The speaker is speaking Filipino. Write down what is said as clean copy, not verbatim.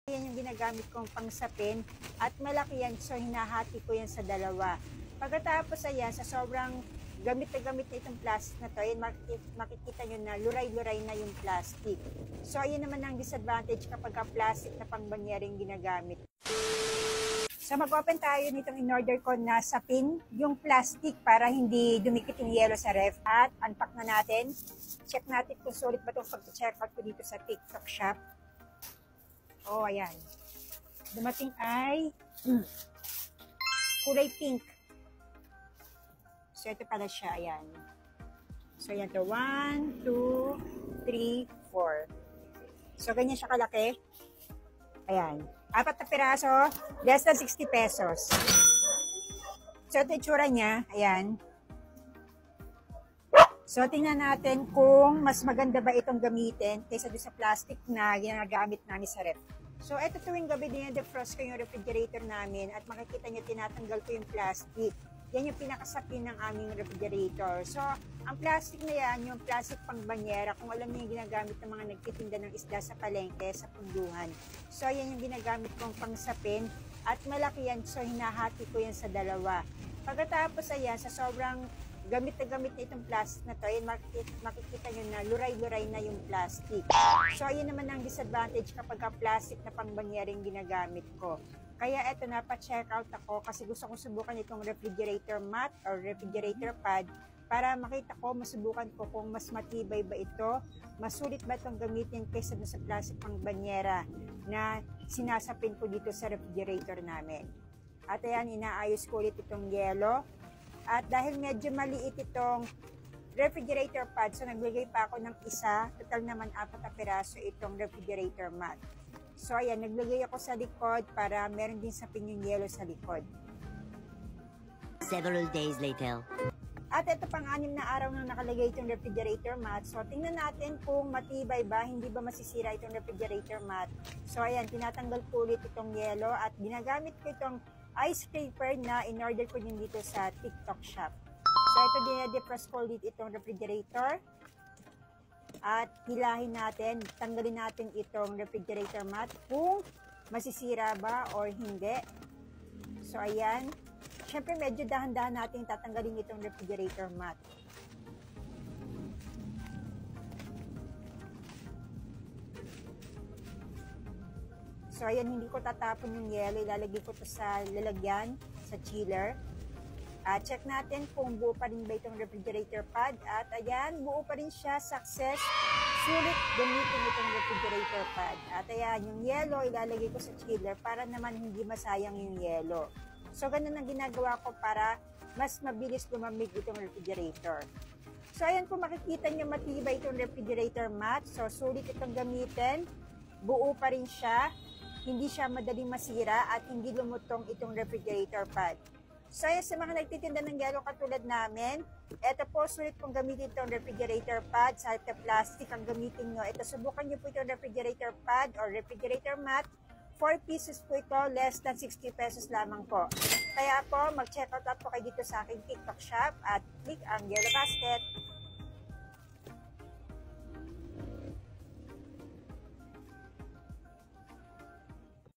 Yan yung ginagamit kong pangsapin at malaki yan, so hinahati ko yan sa dalawa. Pagkatapos ayan, sa sobrang gamit na itong plastic na to, ayan, makikita nyo na luray-luray na yung plastic. So ayan naman ang disadvantage kapag plastic na pangbanyering ginagamit. So mag-open tayo nitong in-order ko na sapin, yung plastic para hindi dumikit yung yelo sa ref. At unpack na natin. Check natin kung sulit ba itong pag-check out ko dito sa TikTok shop. Oh, ayan. Dumating ay kulay pink. So, ito pala siya. Ayan. So, ayan to. 1, 2, 3, 4. So, ganyan siya kalaki. Ayan. 4 na piraso. Less than 60 pesos. So, ito itsura niya. Ayan. So, tingnan natin kung mas maganda ba itong gamitin kaysa doon sa plastic na ginagamit namin sa ref. So, ito tuwing gabi din defrost ko yung refrigerator namin at makikita nyo tinatanggal ko yung plastic. Yan yung pinakasapin ng aming refrigerator. So, ang plastic na yan, yung plastic pang banyera, kung alam niyo yung ginagamit ng mga nagtitinda ng isda sa palengke, sa punduhan. So, yan yung ginagamit kong pangsapin at malaki yan, so hinahati ko yan sa dalawa. Pagkatapos ayan, sa sobrang gamit na itong plastic na to, ayan, makikita nyo na luray-luray na yung plastic. So, ayan naman ang disadvantage kapag plastic na pangbanyering ginagamit ko. Kaya eto, napa-check out ako kasi gusto kong subukan itong refrigerator mat or refrigerator pad para makita ko, masubukan ko kung mas matibay ba ito, masulit ba itong gamitin kaysa sa plastic pangbanyera na sinasapin ko dito sa refrigerator namin. At ayan, inaayos ko ulit itong yelo. At dahil medyo maliit itong refrigerator pad, so naglagay pa ako ng isa, total naman 4 na piraso itong refrigerator mat. So ayan, naglagay ako sa likod para meron din sapin yung yelo sa likod. Several days later. At ito pang 6 na araw nang nakalagay itong refrigerator mat. So tingnan natin kung matibay ba, hindi ba masisira itong refrigerator mat. So ayan, tinatanggal ko ulit itong yelo at ginagamit ko itong ice scraper na in-order ko din dito sa TikTok shop. So ito dinedefrost ko ulit itong refrigerator. At hilahin natin, tanggalin natin itong refrigerator mat kung masisira ba or hindi. So ayan, syempre medyo dahan-dahan natin tatanggalin itong refrigerator mat. So ayan, hindi ko tatapon yung yelo, ilalagay ko to sa lalagyan, sa chiller. Check natin kung buo pa rin ba itong refrigerator pad. At ayan, buo pa rin siya, success. Sulit gamitin itong refrigerator pad. At ayan, yung yelo ilalagay ko sa chiller para naman hindi masayang yung yelo. So ganun ang ginagawa ko para mas mabilis lumamig itong refrigerator. So ayan, kung makikita nyo matibay itong refrigerator mat. So sulit itong gamitin. Buo pa rin siya. Hindi siya madaling masira at hindi lumutong itong refrigerator pad. So, sa mga nagtitinda ng yelo katulad namin, ito po, sulit pong gamitin itong refrigerator pad. Sa plastic ang gamitin nyo. Ito, subukan nyo po itong refrigerator pad or refrigerator mat. 4 pieces po ito, less than 60 pesos lamang po. Kaya po, mag-check out po kayo dito sa aking TikTok shop at click ang yellow basket.